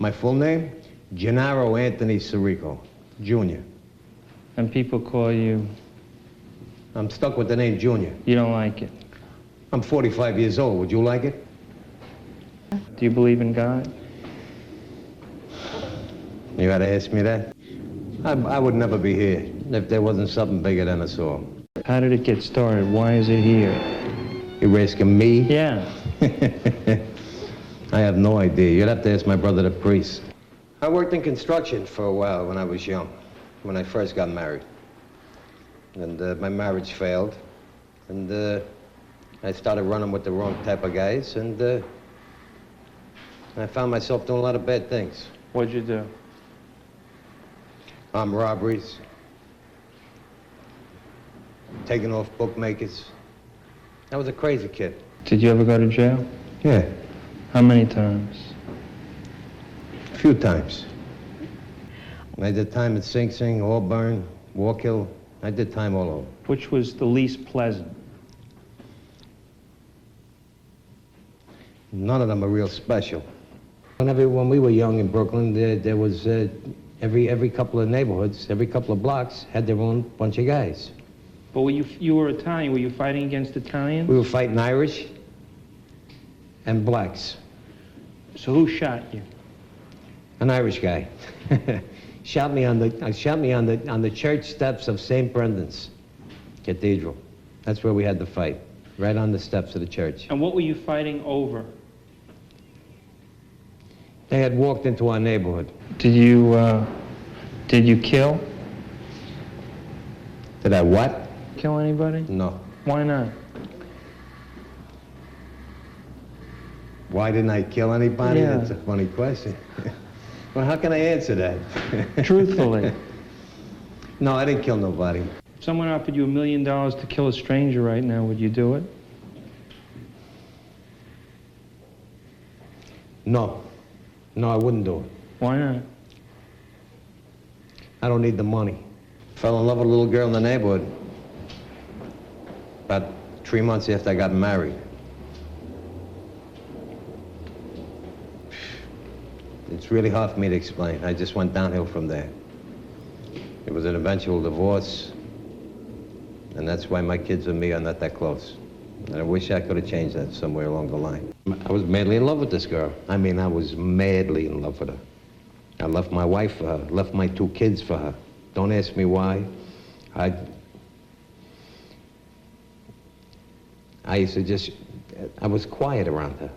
My full name? Gennaro Anthony Sirico, Jr. And people call you... I'm stuck with the name Junior. You don't like it? I'm 45 years old. Would you like it? Do you believe in God? You gotta ask me that? I would never be here if there wasn't something bigger than us all. How did it get started? Why is it here? You're asking me? Yeah. I have no idea. You'd have to ask my brother, the priest. I worked in construction for a while when I was young, when I first got married. And my marriage failed. And I started running with the wrong type of guys, and I found myself doing a lot of bad things. What'd you do? Armed robberies, taking off bookmakers. I was a crazy kid. Did you ever go to jail? Yeah. How many times? A few times. I did time at Sing Sing, Auburn, Walkill. I did time all over. Which was the least pleasant? None of them are real special. When we were young in Brooklyn, there was every couple of neighborhoods, every couple of blocks had their own bunch of guys. But you were Italian. Were you fighting against Italians? We were fighting Irish and blacks. So who shot you? An Irish guy. shot me on the church steps of St. Brendan's Cathedral. That's where we had the fight, right on the steps of the church. And what were you fighting over? They had walked into our neighborhood. Did you kill? Did I what? Kill anybody? No. Why not? Why didn't I kill anybody? Yeah. That's a funny question. Well, how can I answer that? Truthfully. No, I didn't kill nobody. If someone offered you $1 million to kill a stranger right now, would you do it? No. No, I wouldn't do it. Why not? I don't need the money. Fell in love with a little girl in the neighborhood about 3 months after I got married. It's really hard for me to explain. I just went downhill from there. It was an eventual divorce, and that's why my kids and me are not that close. And I wish I could have changed that somewhere along the line. I was madly in love with this girl. I mean, I was madly in love with her. I left my wife for her, left my 2 kids for her. Don't ask me why. I used to just, I was quiet around her.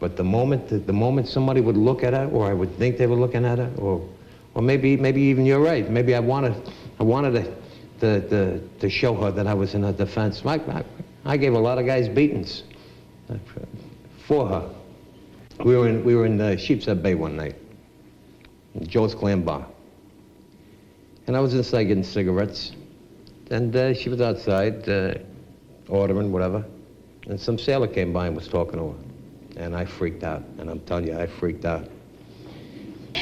But the moment somebody would look at her, or I would think they were looking at her, or maybe even you're right. Maybe I wanted to show her that I was in her defense. I gave a lot of guys beatings for her. We were in Sheepshead Bay one night, in Joe's Clam Bar. And I was inside getting cigarettes, and she was outside ordering whatever, and some sailor came by and was talking to her. And I freaked out, and I'm telling you, I freaked out.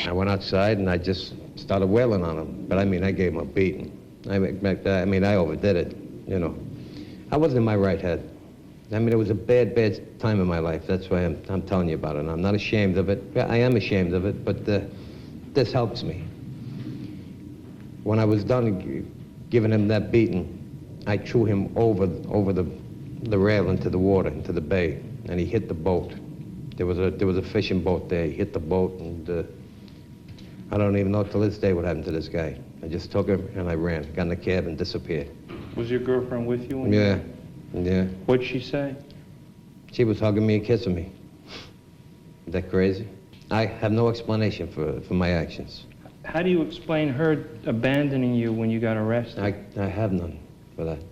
I went outside and I just started wailing on him. But I mean, I gave him a beating. I mean, I overdid it, you know. I wasn't in my right head. I mean, it was a bad, bad time in my life. That's why I'm telling you about it. And I'm not ashamed of it. I am ashamed of it, but this helps me. When I was done giving him that beating, I threw him over the rail into the water, into the bay, and he hit the boat. There was a fishing boat there. He hit the boat, and I don't even know till this day what happened to this guy. I just took him and I ran, got in the cab and disappeared. Was your girlfriend with you? When Yeah. What'd she say? She was hugging me and kissing me. Is that crazy? I have no explanation for my actions. How do you explain her abandoning you when you got arrested? I have none for that.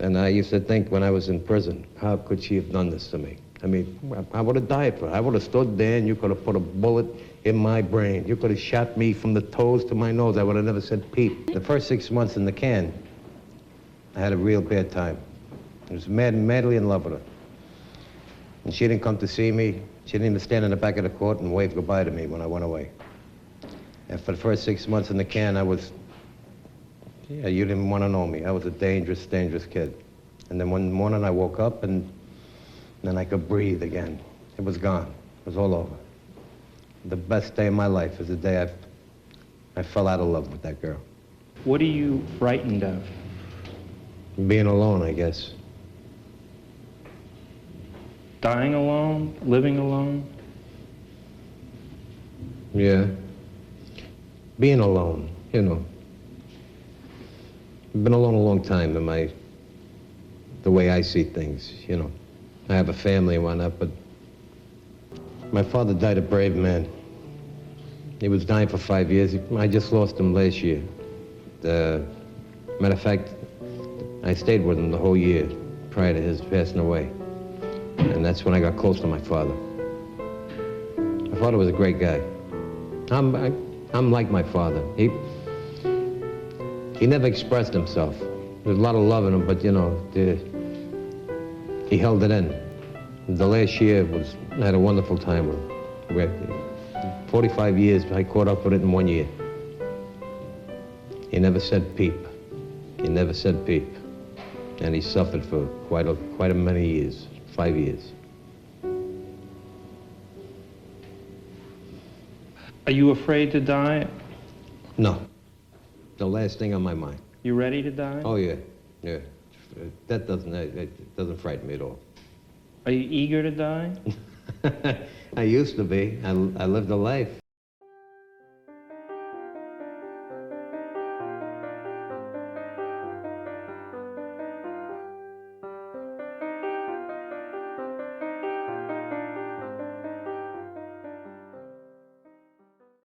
And I used to think when I was in prison, how could she have done this to me? I mean, I would have died for her. I would have stood there and you could have put a bullet in my brain. You could have shot me from the toes to my nose. I would have never said peep. The first 6 months in the can, I had a real bad time. I was madly in love with her. And she didn't come to see me. She didn't even stand in the back of the court and wave goodbye to me when I went away. And for the first 6 months in the can, I was, yeah, you didn't want to know me. I was a dangerous, dangerous kid. And then one morning I woke up and then I could breathe again. It was gone. It was all over. The best day of my life is the day I fell out of love with that girl. What are you frightened of? Being alone, I guess. Dying alone? Living alone? Yeah. Being alone, you know. I've been alone a long time in the way I see things, you know. I have a family and whatnot, but my father died a brave man. He was dying for 5 years. I just lost him last year. Matter of fact, I stayed with him the whole year prior to his passing away. And that's when I got close to my father. My father was a great guy. I'm like my father. He never expressed himself. There's a lot of love in him, but you know, he held it in. The last year I had a wonderful time with him. 45 years, I caught up with it in 1 year. He never said peep. He never said peep. And he suffered for quite a many years, 5 years. Are you afraid to die? No. The last thing on my mind. You ready to die? Oh, yeah. Yeah. That doesn't frighten me at all. Are you eager to die? I used to be. I lived a life.